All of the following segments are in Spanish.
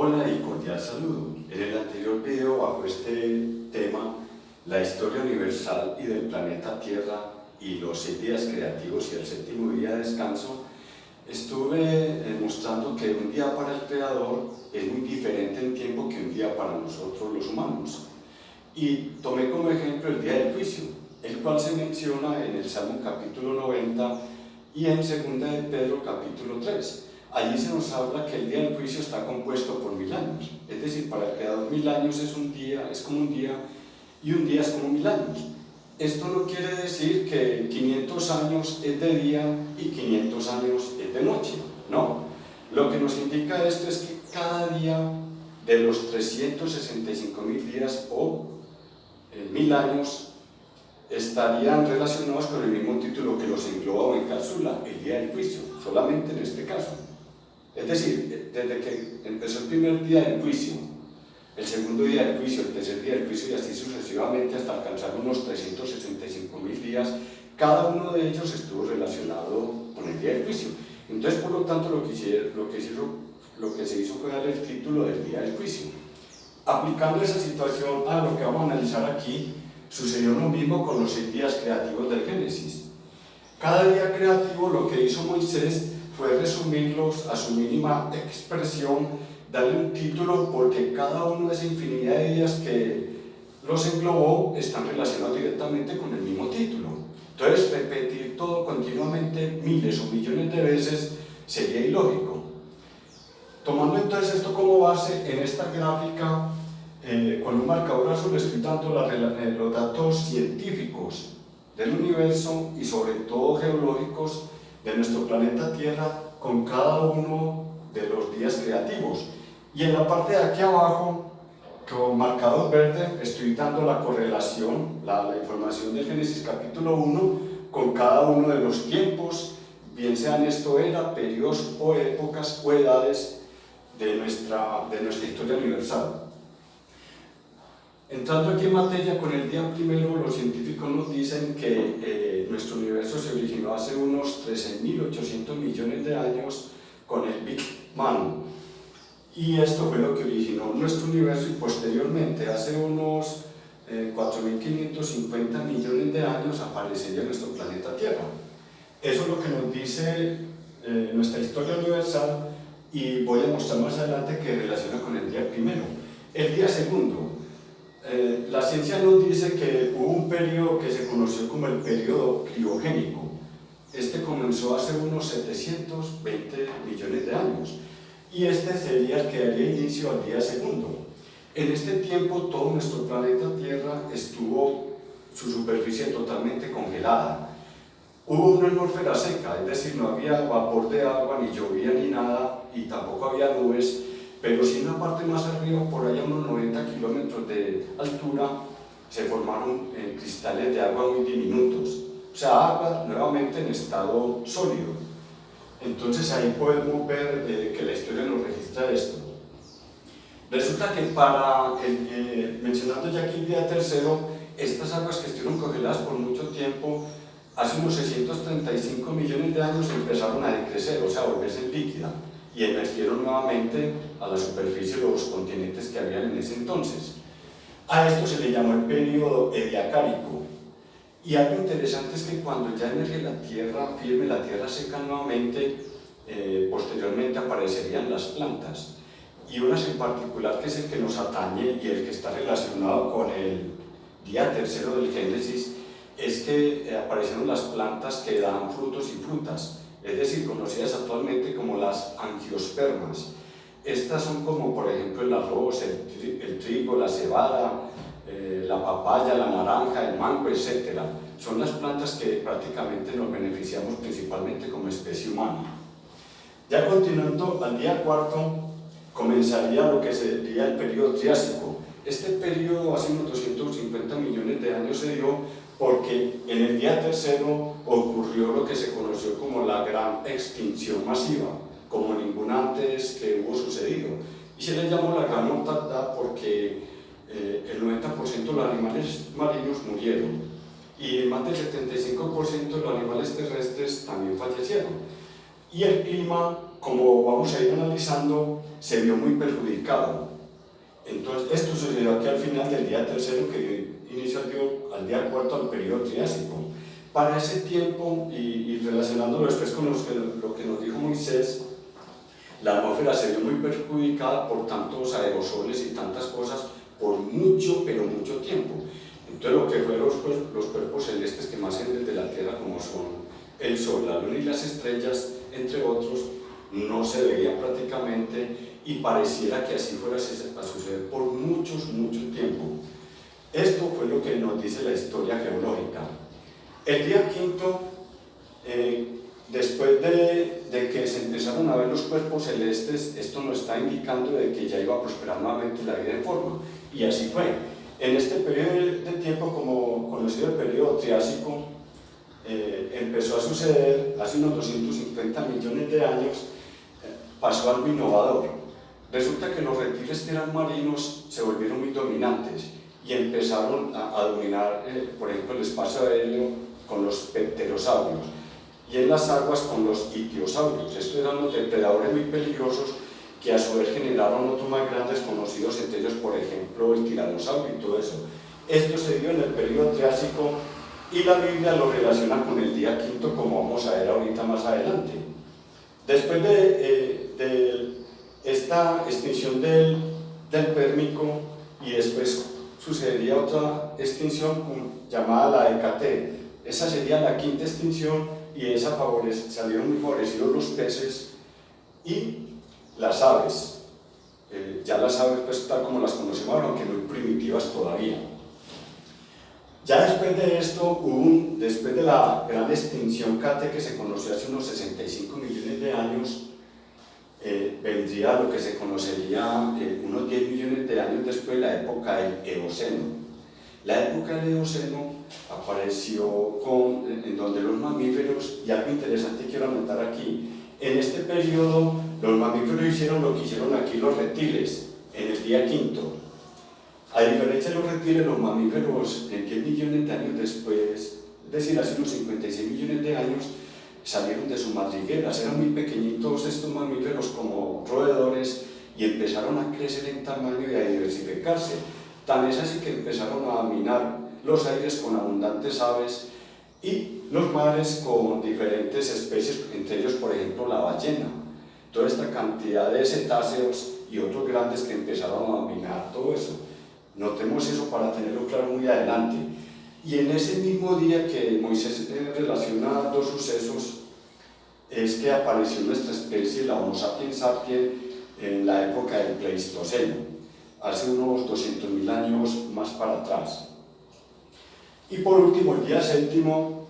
Hola y cordial saludo. En el anterior video, bajo este tema, la historia universal y del planeta Tierra y los 6 días creativos y el 7º día de descanso, estuve mostrando que un día para el Creador es muy diferente en tiempo que un día para nosotros los humanos. Y tomé como ejemplo el día del juicio, el cual se menciona en el Salmo capítulo 90 y en 2 de Pedro capítulo 3. Allí se nos habla que el día del juicio está compuesto por 1000 años, es decir, para el Creador 1000 años es como un día y un día es como 1000 años. Esto no quiere decir que 500 años es de día y 500 años es de noche, no. Lo que nos indica esto es que cada día de los 365.000 días o 1000 años estarían relacionados con el mismo título que los engloba o encapsula, el día del juicio, solamente en este caso. Es decir, desde que empezó el primer día del juicio, el segundo día del juicio, el tercer día del juicio y así sucesivamente hasta alcanzar unos 365.000 días, cada uno de ellos estuvo relacionado con el día del juicio. Entonces, por lo tanto, lo que se hizo fue dar el título del día del juicio. Aplicando esa situación a lo que vamos a analizar aquí, sucedió lo mismo con los 6 días creativos del Génesis. Cada día creativo lo que hizo Moisés fue resumirlos a su mínima expresión, darle un título porque cada uno de esa infinidad de días que los englobó están relacionados directamente con el mismo título. Entonces, repetir todo continuamente miles o millones de veces sería ilógico. Tomando entonces esto como base, en esta gráfica, con un marcador azul estoy dando los datos científicos del universo y sobre todo geológicos de nuestro planeta Tierra con cada uno de los días creativos. Y en la parte de aquí abajo, con marcador verde, estoy dando la correlación, la información del Génesis capítulo 1 con cada uno de los tiempos, bien sean esto era, periodos o épocas o edades de nuestra historia universal. Entrando aquí en materia con el día primero, los científicos nos dicen que nuestro universo se originó hace unos 13.800 millones de años con el Big Bang. Y esto fue lo que originó nuestro universo y posteriormente, hace unos 4.550 millones de años, aparecería nuestro planeta Tierra. Eso es lo que nos dice nuestra historia universal y voy a mostrar más adelante que relaciona con el día primero. El día segundo. La ciencia nos dice que hubo un periodo que se conoció como el periodo criogénico. Este comenzó hace unos 720 millones de años y este sería el que daría inicio al día segundo. En este tiempo todo nuestro planeta Tierra estuvo su superficie totalmente congelada. Hubo una atmósfera seca, es decir, no había vapor de agua, ni llovía ni nada y tampoco había nubes. Pero si en una parte más arriba, por allá unos 90 kilómetros de altura, se formaron cristales de agua muy diminutos. O sea, agua nuevamente en estado sólido. Entonces ahí podemos ver que la historia nos registra esto. Resulta que mencionando ya aquí el día tercero, estas aguas que estuvieron congeladas por mucho tiempo, hace unos 635 millones de años empezaron a decrecer, o sea, a volverse líquida, y emergieron nuevamente a la superficie de los continentes que habían en ese entonces. A esto se le llamó el periodo ediacárico. Y algo interesante es que cuando ya emerge la tierra firme, la tierra seca nuevamente, posteriormente aparecerían las plantas. Y unas en particular, que es el que nos atañe y el que está relacionado con el día tercero del Génesis, es que aparecieron las plantas que dan frutos y frutas, es decir, conocidas actualmente como las angiospermas. Estas son como por ejemplo el arroz, el trigo, la cebada, la papaya, la naranja, el mango, etc. Son las plantas que prácticamente nos beneficiamos principalmente como especie humana. Ya continuando al día cuarto, comenzaría lo que sería el periodo Triásico. Este periodo hace unos 250 millones de años se dio porque en el día tercero ocurrió lo que se conoció como la gran extinción masiva, como ninguna antes que hubo sucedido. Y se le llamó la gran mortandad porque el 90% de los animales marinos murieron y más del 75% de los animales terrestres también fallecieron. y el clima, como vamos a ir analizando, se vio muy perjudicado. Entonces, esto sucedió aquí al final del día tercero, que inició al día cuarto del periodo Triásico. Para ese tiempo, y relacionándolo después con lo que nos dijo Moisés, la atmósfera se vio muy perjudicada por tantos aerosoles y tantas cosas por mucho, pero mucho tiempo. Entonces, lo que fueron los cuerpos celestes que más ven desde la Tierra, como son el Sol, la Luna y las estrellas, entre otros, no se veían prácticamente, y pareciera que así fuera a suceder por mucho tiempo. Esto fue lo que nos dice la historia geológica. El día quinto, después de que se empezaron a ver los cuerpos celestes, esto nos está indicando de que ya iba a prosperar nuevamente la vida en forma, y así fue. En este periodo de tiempo, como conocido el periodo Triásico, empezó a suceder, hace unos 250 millones de años, pasó algo innovador. Resulta que los reptiles que eran marinos se volvieron muy dominantes y empezaron a dominar, por ejemplo, el espacio aéreo con los pterosaurios, y en las aguas con los ictiosaurios. Estos eran los depredadores muy peligrosos que a su vez generaron otros más grandes conocidos, entre ellos, por ejemplo, el tiranosaurio y todo eso. Esto se dio en el periodo Triásico, y la Biblia lo relaciona con el día quinto, como vamos a ver ahorita más adelante. Después de esta extinción del Pérmico, y después sucedería otra extinción llamada la Hécate. Esa sería la quinta extinción, y esa salieron muy favorecidos los peces y las aves. Ya las aves, pues, tal como las conocemos ahora, aunque muy primitivas todavía. Ya después de esto, después de la gran extinción Cate, que se conoció hace unos 65 millones de años, vendría lo que se conocería unos 10 millones de años después, la época del Eoceno. La época del Eoceno apareció en donde los mamíferos, y algo interesante quiero anotar aquí, en este periodo los mamíferos hicieron lo que hicieron aquí los reptiles en el día quinto. A diferencia de los reptiles, los mamíferos, 10 millones de años después, es decir, hace unos 56 millones de años, salieron de sus madrigueras. Eran muy pequeñitos estos mamíferos, como roedores, y empezaron a crecer en tamaño y a diversificarse. Tan es así que empezaron a dominar los aires con abundantes aves y los mares con diferentes especies, entre ellos, por ejemplo, la ballena. Toda esta cantidad de cetáceos y otros grandes que empezaron a dominar todo eso. Notemos eso para tenerlo claro muy adelante. Y en ese mismo día que Moisés relaciona dos sucesos, es que apareció nuestra especie, la Homo sapiens sapiens, en la época del Pleistoceno, hace unos 200.000 años más para atrás. Y por último, el día séptimo,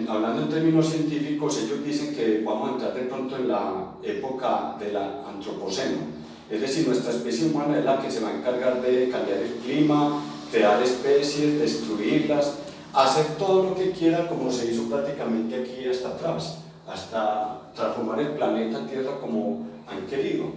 hablando en términos científicos, ellos dicen que vamos a entrar de pronto en la época del Antropoceno. Es decir, nuestra especie humana es la que se va a encargar de cambiar el clima, crear especies, destruirlas, hacer todo lo que quiera, como se hizo prácticamente aquí hasta atrás, hasta transformar el planeta Tierra como han querido.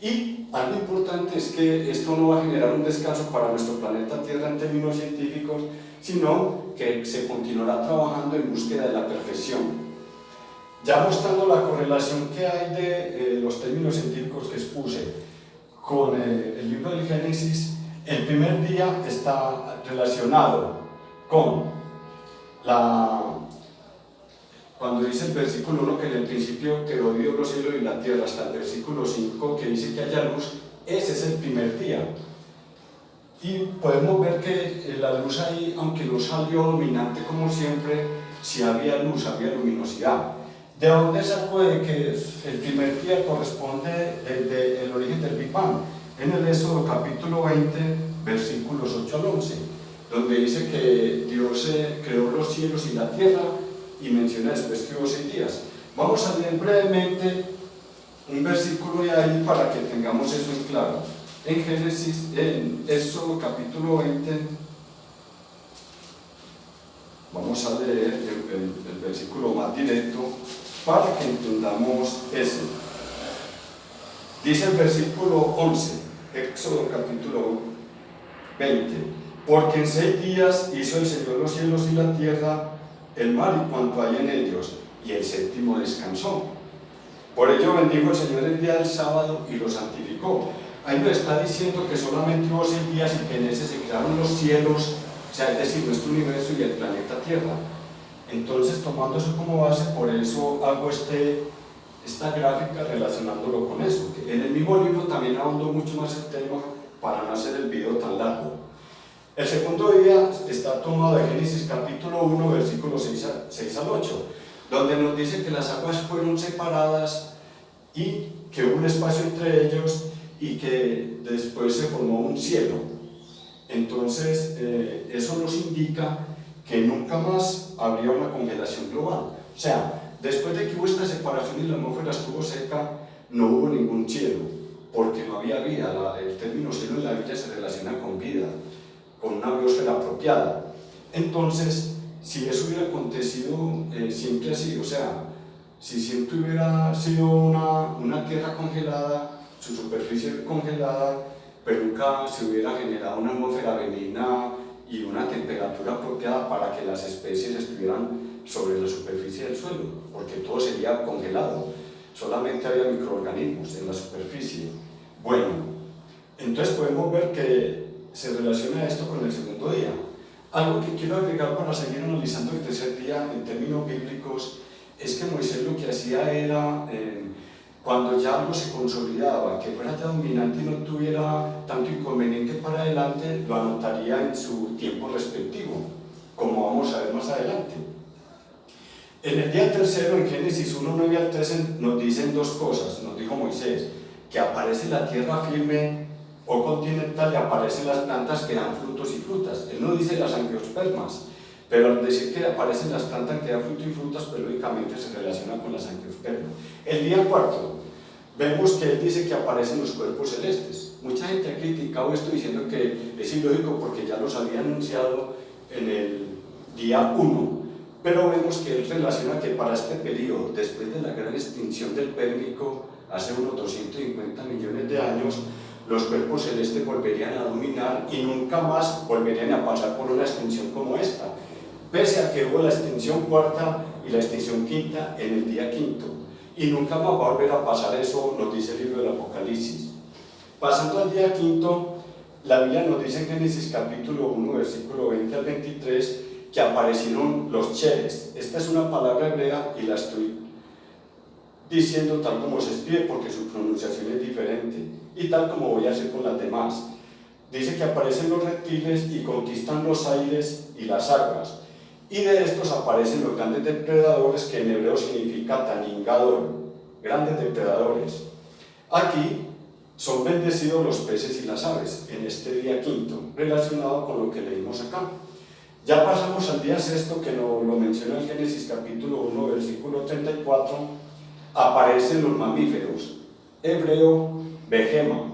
Y algo importante es que esto no va a generar un descanso para nuestro planeta Tierra en términos científicos, sino que se continuará trabajando en búsqueda de la perfección. Ya mostrando la correlación que hay de los términos científicos que expuse con el libro del Génesis, el primer día está relacionado con cuando dice el versículo 1 que en el principio creó Dios los cielos y la tierra, hasta el versículo 5 que dice que haya luz. Ese es el primer día. Y podemos ver que la luz ahí, aunque no salió dominante como siempre, sí había luz, había luminosidad. ¿De dónde sacó de que el primer día corresponde desde el origen del Big Bang? En el Éxodo capítulo 20, versículos 8 al 11, donde dice que Dios creó los cielos y la tierra, y menciona después que hubo 6 días. Vamos a leer brevemente un versículo de ahí para que tengamos eso en claro. En Génesis, en Éxodo capítulo 20, vamos a leer el versículo más directo para que entendamos eso. Dice el versículo 11, Éxodo capítulo 20: porque en 6 días hizo el Señor los cielos y la tierra, el mar y cuanto hay en ellos, y el séptimo descansó. Por ello bendijo el Señor el día del sábado y lo santificó. Ahí nos está diciendo que solamente hubo 6 días y que en ese se crearon los cielos, o sea, es decir, nuestro universo y el planeta Tierra. Entonces, tomando eso como base, por eso hago esta gráfica relacionándolo con eso. En el mismo libro también ahondo mucho más el tema para no hacer el video tan largo. El segundo día está tomado de Génesis capítulo 1, versículos 6 al 8, donde nos dice que las aguas fueron separadas y que hubo un espacio entre ellos y que después se formó un cielo. Entonces, eso nos indica que nunca más habría una congelación global. O sea, después de que hubo esta separación y la atmósfera estuvo seca, no hubo ningún cielo, porque no había vida. El término cielo en la Biblia se relaciona con vida, con una biosfera apropiada. Entonces, si eso hubiera acontecido siempre así, o sea, si siempre hubiera sido una tierra congelada, su superficie congelada, pero nunca se hubiera generado una atmósfera benigna y una temperatura apropiada para que las especies estuvieran sobre la superficie del suelo, porque todo sería congelado, solamente había microorganismos en la superficie. Bueno, entonces podemos ver que se relaciona esto con el segundo día. Algo que quiero agregar para seguir analizando el tercer día en términos bíblicos es que Moisés lo que hacía era, cuando ya algo se consolidaba, que fuera ya dominante y no tuviera tanto inconveniente para adelante, lo anotaría en su tiempo respectivo, como vamos a ver más adelante. En el día tercero, en Génesis 1, 9 al 13, nos dicen 2 cosas. Nos dijo Moisés, que aparece la tierra firme o continental y aparecen las plantas que dan frutos y frutas. Él no dice las angiospermas, pero al decir que aparecen las plantas que dan frutos y frutas, pues lógicamente se relaciona con las angiospermas. El día cuarto, vemos que él dice que aparecen los cuerpos celestes. Mucha gente ha criticado esto diciendo que es ilógico porque ya los había anunciado en el día 1, pero vemos que él relaciona que para este periodo, después de la gran extinción del Pérmico, hace unos 250 millones de años, los cuerpos celestes volverían a dominar y nunca más volverían a pasar por una extinción como esta, pese a que hubo la extinción cuarta y la extinción quinta en el día quinto, y nunca más va a volver a pasar eso, nos dice el libro del Apocalipsis. Pasando al día quinto, la Biblia nos dice en Génesis capítulo 1, versículo 20 al 23, que aparecieron los cheres. Esta es una palabra hebrea y la estoy diciendo tal como se escribe porque su pronunciación es diferente, y tal como voy a hacer con las demás. Dice que aparecen los reptiles y conquistan los aires y las aguas, y de estos aparecen los grandes depredadores, que en hebreo significa taningador, grandes depredadores. Aquí son bendecidos los peces y las aves, en este día quinto, relacionado con lo que leímos acá. Ya pasamos al día sexto, que lo menciona en Génesis capítulo 1, versículo 34, aparecen los mamíferos, hebreo, behema,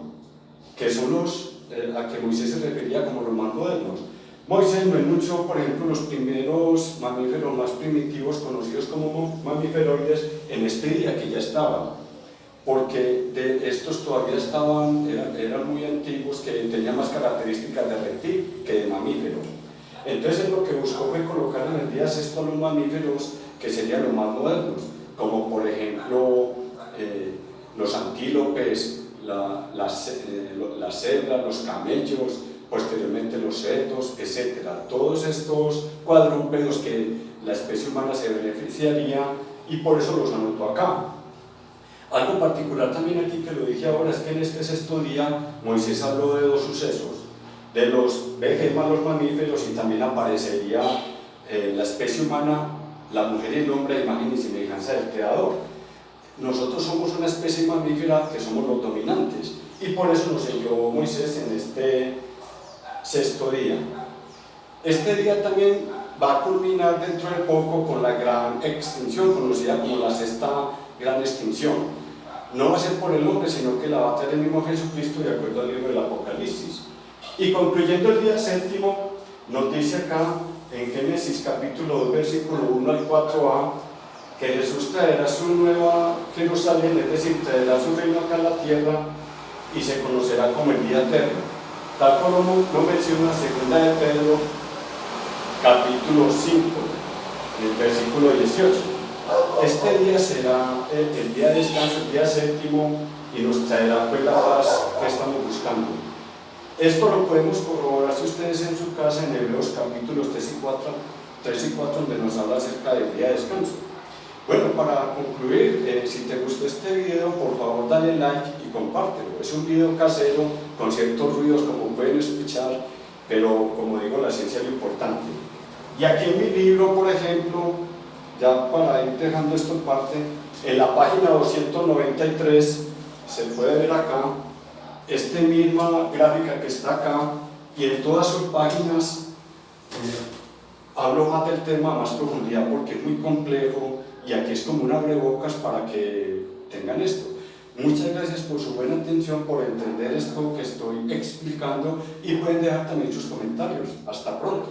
que son los a que Moisés se refería como los más modernos. Moisés no enunció, por ejemplo, los primeros mamíferos más primitivos, conocidos como mamíferoides, en este día que ya estaban, porque de estos todavía eran muy antiguos, que tenían más características de reptil que de mamífero. Entonces lo que buscó fue colocar en el día sexto a los mamíferos que serían los más modernos, como por ejemplo los antílopes, las cebras, los camellos, posteriormente los cerdos, etc. Todos estos cuadrúpedos que la especie humana se beneficiaría, y por eso los anotó acá. Algo particular también aquí, que lo dije ahora, es que en este sexto día Moisés habló de 2 sucesos, de los behemas, los mamíferos, y también aparecería la especie humana, la mujer y el hombre a imagen y semejanza del Creador. Nosotros somos una especie mamífera que somos los dominantes, y por eso nos envió Moisés en este sexto día. Este día también va a culminar dentro de poco con la gran extinción, conocida como la sexta gran extinción. No va a ser por el hombre, sino que la va a traer el mismo Jesucristo, de acuerdo al libro del Apocalipsis. Y concluyendo el día séptimo, nos dice acá en Génesis capítulo 2, versículo 1 al 4a, que Jesús traerá su nueva Jerusalén, es decir, traerá su reino acá en la tierra, y se conocerá como el día eterno, tal como lo menciona segunda de Pedro capítulo 5, en el versículo 18. Este día será el día de descanso, el día séptimo, y nos traerá pues la paz que estamos buscando. Esto lo podemos corroborar si ustedes en su casa en Hebreos capítulos 3 y 4, donde nos habla acerca del día de descanso. Bueno, para concluir, si te gustó este video, por favor dale like y compártelo. Es un video casero con ciertos ruidos como pueden escuchar, pero como digo, la ciencia es lo importante. Y aquí en mi libro, por ejemplo, ya para ir dejando esto en parte, en la página 293 se puede ver acá esta misma gráfica que está acá, y en todas sus páginas hablo más del tema a más profundidad porque es muy complejo, y aquí es como un abrebocas para que tengan esto. Muchas gracias por su buena atención, por entender esto que estoy explicando, y pueden dejar también sus comentarios. Hasta pronto.